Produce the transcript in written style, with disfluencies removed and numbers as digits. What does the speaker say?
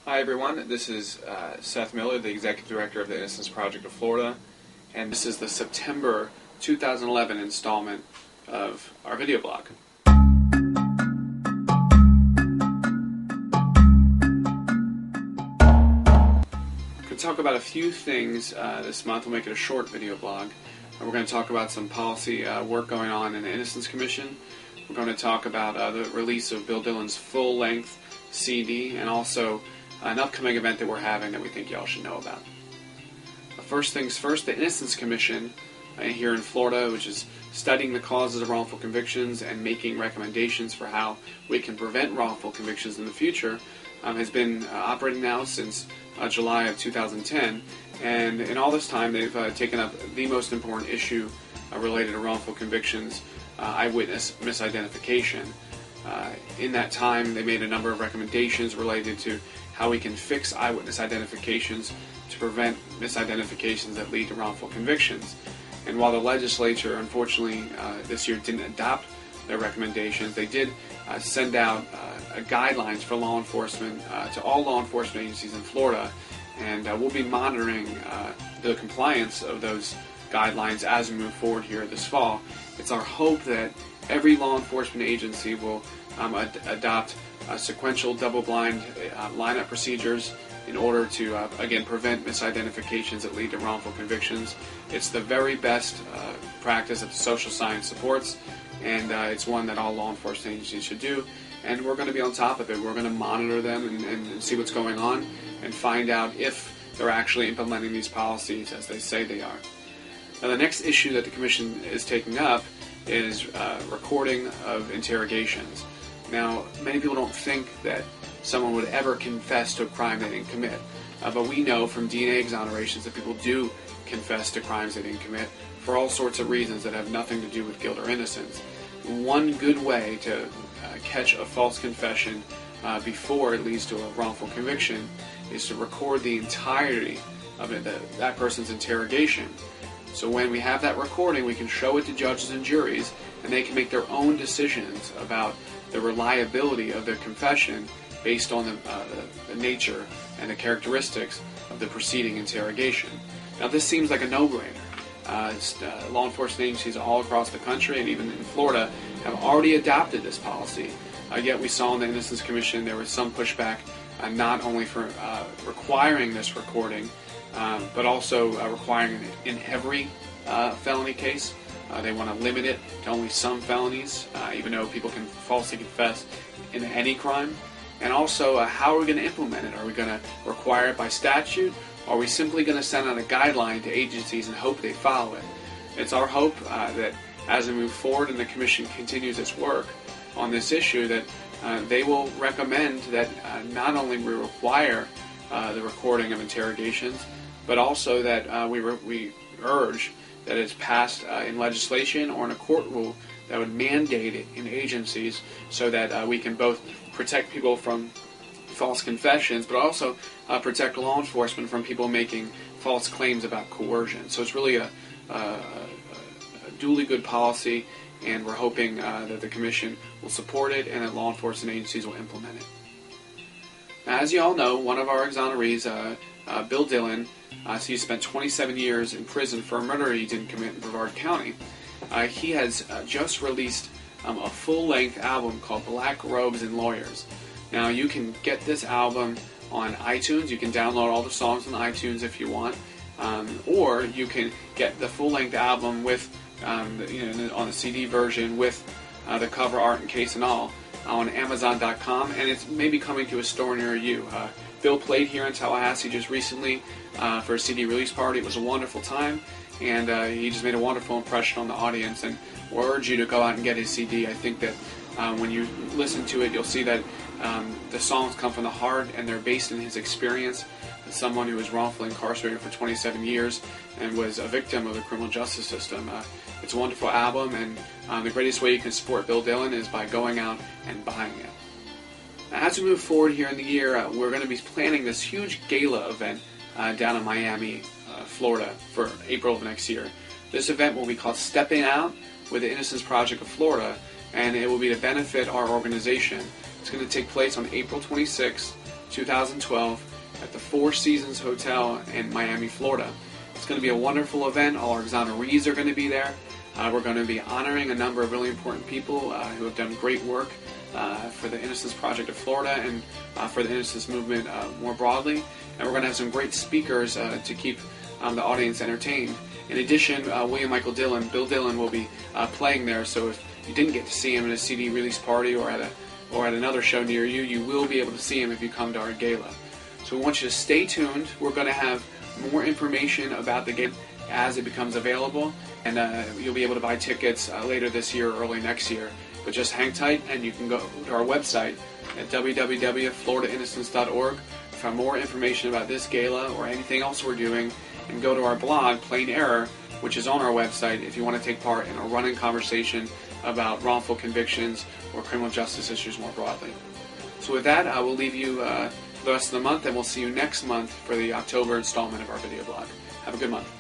Hi everyone, this is Seth Miller, the Executive Director of the Innocence Project of Florida, and this is the September 2011 installment of our video blog. We're going to talk about a few things this month. We'll make it a short video blog. We're going to talk about some policy work going on in the Innocence Commission. We're going to talk about the release of Bill Dillon's full-length CD, and also an upcoming event that we're having that we think y'all should know about. First things first, the Innocence Commission here in Florida, which is studying the causes of wrongful convictions and making recommendations for how we can prevent wrongful convictions in the future, has been operating now since July of 2010. And in all this time, they've taken up the most important issue related to wrongful convictions, eyewitness misidentification. In that time, they made a number of recommendations related to how we can fix eyewitness identifications to prevent misidentifications that lead to wrongful convictions. And while the legislature, unfortunately, this year didn't adopt their recommendations, they did send out guidelines for law enforcement to all law enforcement agencies in Florida, and we'll be monitoring the compliance of those guidelines as we move forward here this fall. It's our hope that every law enforcement agency will adopt sequential double-blind lineup procedures in order to, again, prevent misidentifications that lead to wrongful convictions. It's the very best practice that the social science supports, and it's one that all law enforcement agencies should do. And we're going to be on top of it. We're going to monitor them and see what's going on and find out if they're actually implementing these policies as they say they are. Now, the next issue that the Commission is taking up is recording of interrogations. Now, many people don't think that someone would ever confess to a crime they didn't commit, but we know from DNA exonerations that people do confess to crimes they didn't commit for all sorts of reasons that have nothing to do with guilt or innocence. One good way to catch a false confession before it leads to a wrongful conviction is to record the entirety of that person's interrogation. So when we have that recording, we can show it to judges and juries, and they can make their own decisions about the reliability of their confession based on the nature and the characteristics of the preceding interrogation. Now, this seems like a no-brainer. Law enforcement agencies all across the country, and even in Florida, have already adopted this policy. Yet we saw in the Innocence Commission there was some pushback, not only for requiring this recording, but also requiring it in every felony case. They want to limit it to only some felonies, even though people can falsely confess in any crime. And also, how are we going to implement it? Are we going to require it by statute? Or are we simply going to send out a guideline to agencies and hope they follow it? It's our hope that as we move forward and the Commission continues its work on this issue, that they will recommend that not only we require the recording of interrogations, but also that we urge that it's passed in legislation or in a court rule that would mandate it in agencies so that we can both protect people from false confessions, but also protect law enforcement from people making false claims about coercion. So it's really a duly good policy, and we're hoping that the Commission will support it and that law enforcement agencies will implement it. Now, as you all know, one of our exonerees, Bill Dillon, so he spent 27 years in prison for a murder he didn't commit in Brevard County. He has just released a full-length album called Black Robes and Lawyers. Now, you can get this album on iTunes. You can download all the songs on iTunes if you want, or you can get the full-length album with, on the CD version with the cover art and case and all on Amazon.com, and it's maybe coming to a store near you. Bill played here in Tallahassee just recently for a CD release party. It was a wonderful time, and he just made a wonderful impression on the audience, and we'll urge you to go out and get his CD. I think that when you listen to it, you'll see that the songs come from the heart, and they're based in his experience as someone who was wrongfully incarcerated for 27 years and was a victim of the criminal justice system. It's a wonderful album, and the greatest way you can support Bill Dillon is by going out and buying it. Now, as we move forward here in the year, we're going to be planning this huge gala event down in Miami, Florida, for April of next year. This event will be called Steppin Out with the Innocence Project of Florida, and it will be to benefit our organization. It's going to take place on April 26th 2012 at the Four Seasons Hotel in Miami, Florida. It's going to be a wonderful event. All our exonerees are going to be there. We're going to be honoring a number of really important people who have done great work for the Innocence Project of Florida and for the Innocence movement more broadly. And we're going to have some great speakers to keep the audience entertained. In addition, William Michael Dillon, Bill Dillon, will be playing there. So if you didn't get to see him at a CD release party or at another show near you, you will be able to see him if you come to our gala. So we want you to stay tuned. We're going to have more information about the game as it becomes available, and you'll be able to buy tickets later this year or early next year. But just hang tight, and you can go to our website at www.floridainnocence.org for more information about this gala or anything else we're doing, and go to our blog, Plain Error, which is on our website if you want to take part in a running conversation about wrongful convictions or criminal justice issues more broadly. So with that, I will leave you for the rest of the month, and we'll see you next month for the October installment of our video blog. Have a good month.